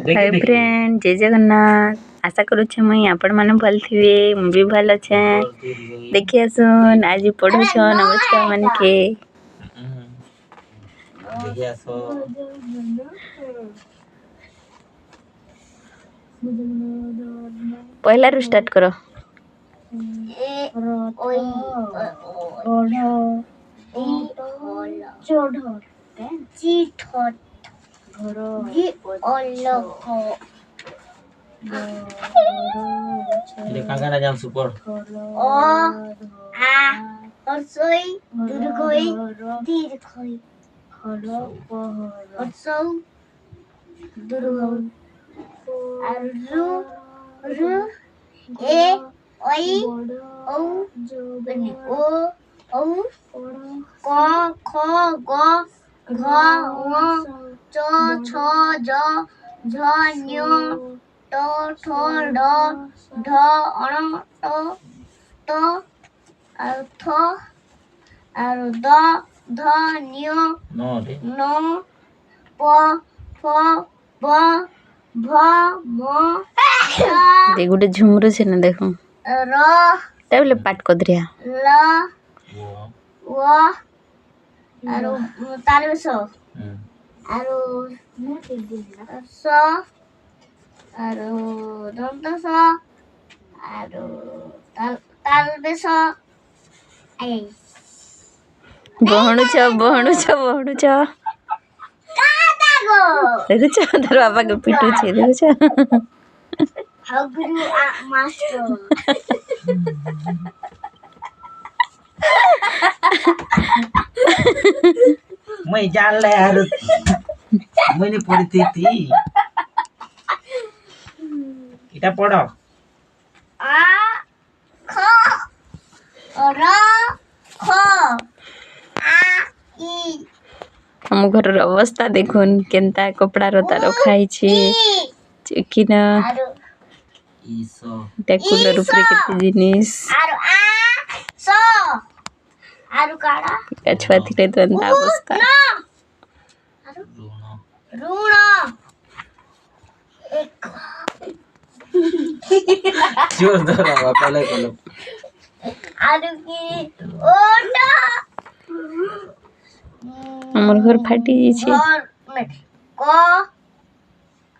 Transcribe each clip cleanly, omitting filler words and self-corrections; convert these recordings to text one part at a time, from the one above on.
hi friend जय जगन्नाथ आशा करुचे मुई आपण माने भल थिबे मु भी भल अछे देखि आसुन आज पढु छन हमर छुआ मन के देखि आसो पहला रु स्टार्ट करो ए ओई ओढ चोढ चिठ घर जी अलख ले कांगाना जाम सुपर ओ आ हरसोई दुर्गोई दीर्घोई हरसौ दुर्गोई अरु रु ए ओई औ बने ओ औ क ख ग घ ङ च छ ज झ ञ ट ठ ड ढ अण ट त और थ और द ध न्य नो रे न प फ ब भ म दे गुटे झुमरू से न देखो र तबले पाठ कर दिया ल वो व और तार में सो और स और दंत स और ताल में स आई बहणु छ देखु छ तार बाबा के पिटू छे देखु छ हगुरु मास्टर मैं जान ले यार मैंने पढ़ी थी इटा पढ़ो आ ख र ख आ ई हम घर अवस्था देखुन केनता कपड़ा रता रखाई छे चिकिन और ईसो टेकुलर ऊपर केते जिनिस और आ स और काड़ा छुआ थिले तो एंता अवस्था ऋण ऋण एक जोर धरो पहले बोलो और की ओटा हमर घर फाटी जी छे घर में क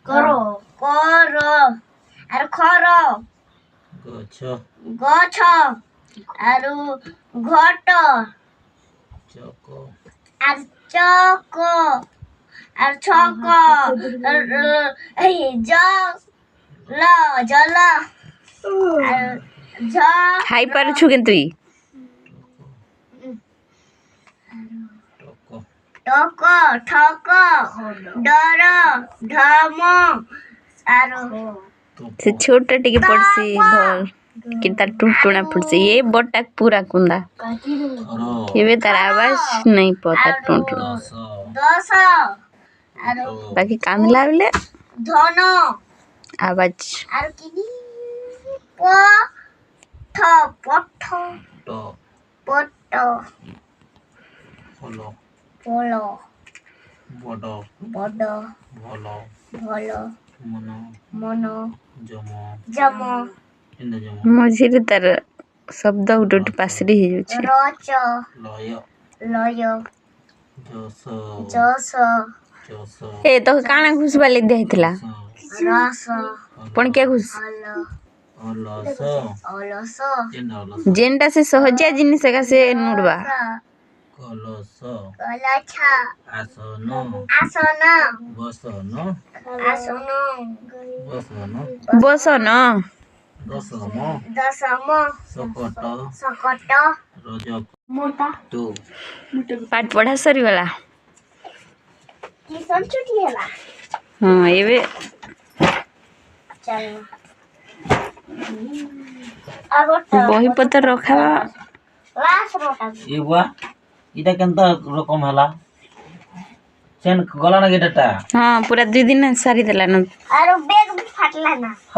करो कर और खर गछ गछ और घट चक और चक और छक ज ल जल और झ खाई पारु छु केन तुई टक टक ठक डर ढम और से छोटा टिके पड़सी भल किता टुटुना पड़सी ये बटा पूरा कुंदा खरो ये तार आवाज नहीं पता टुटु दस दस और बाकी कान लागले धन आवाज और किनी प ठ पठ ट पट फलो पोलो बड बड भल भल मन मन जम जम इंद जम मझिरे तार शब्द उडुट पासरी हे जुछि रच लय लय जस जस जस ए तो काना घुसबा ले देहितला रस पण के घुस अल अलस अलस इंद अलस जेंटा से सहजिया जिनिस का से नुडबा कलस कलछ आसन आसन बसन आसन बसन बसन दसम दशम सकट सकट रजक मोटा टू पाठ पढ़ा सरी वाला किसन छुट्टी हैला हां एबे चल अब बही पत्र रखा लास्ट रोटा ये बुआ इटा केनता रकम हला चेन गला ना गेटा हां पूरा 2 दिन सारी देला न और बैग भी फाटला ना ह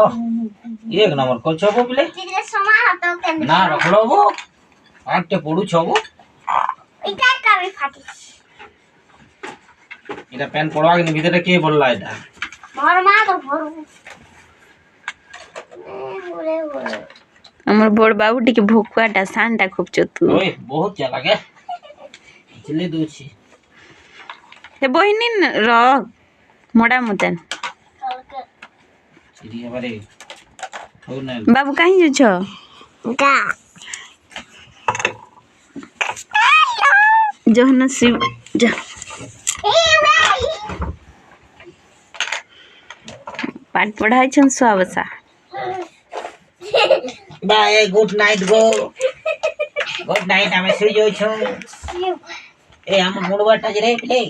एक नंबर को छबो बिले तिगरे समा हातो केन ना रखलो बो आटे पडू छबो इटा का भी फाटी इटा पेन पड़वा के भीतर के बोलला इटा मोर माँ तो भरू बोले बोले আমার বড় বাবু টিকে ভোকুয়াটা সানটা খুব চতু ओए बहुत चला के चले दूची হে বহিনী রক মোড়া মতন चल के चिड़िया बारे हो ना বাবু কাহি যাচ্ছ गा জহন শিব যা পাঠ পড়াইছন সুয়াবসা bye good night go good night हमें सुई जो छो ए हम गुणवाटा जरे प्ले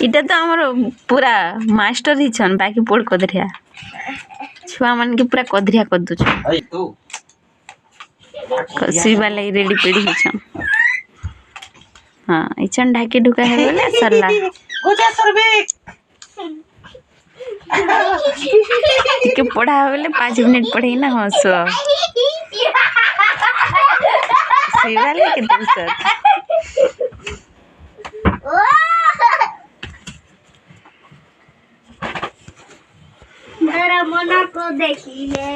এটা তো আমার পুরা মাস্টার হিছন বাকি পড় কদরিয়া ছুয়া মানকে পুরা কদরিয়া কর দুছ ओए तू শুইবা লাগি রেডি পেড়ি হিছন হ্যাঁ ইছন ঢাকি ঢুকা হয়ে গেলে সরলা गुजा सरबे টিকে পড়া হয়ে গেলে 5 মিনিট পড়েই না হস শুইবা লাগি কেতে সত मेरा मना को देखिले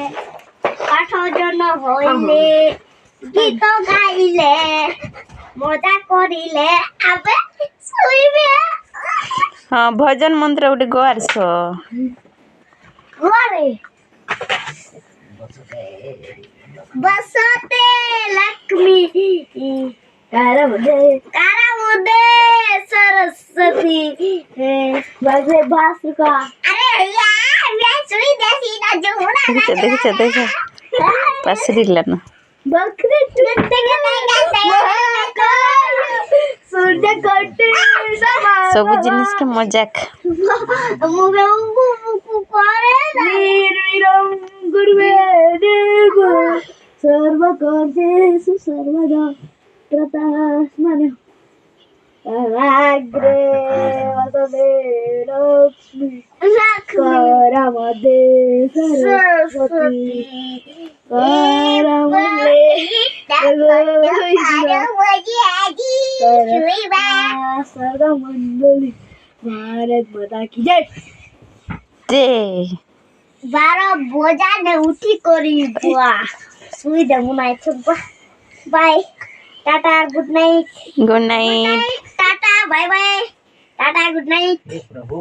पाठ जन होइले गीत गाइले मजा करिले आबे सुइबे হ্যাঁ ভজন মন্ত্র ওটি গোয়ার ছ घरे बसते लक्ष्मी कारामुदे सरस्वती बगले बासुका अरे भैया मैं सुई देसी ना जुड़ा দেখছ দেখছ দেখছ পাসরিলা না बकरे चुनते के नहीं गाते सूर्य कटे সবু জিনিসকে মজাক मुगे मुकु करे नीरम गुरुवे देव सर्व कर्तेषु सर्वदा प्रतास्मने अग्रे वसते लक्ष्मी करामदे सरस्वती करामदे सर्वमंगली भारत माता की जय তে 12 बोझा ने उठी करी बुआ सुई दे मुनाई छुपा bye tata good night good night tata bye bye tata good night प्रभु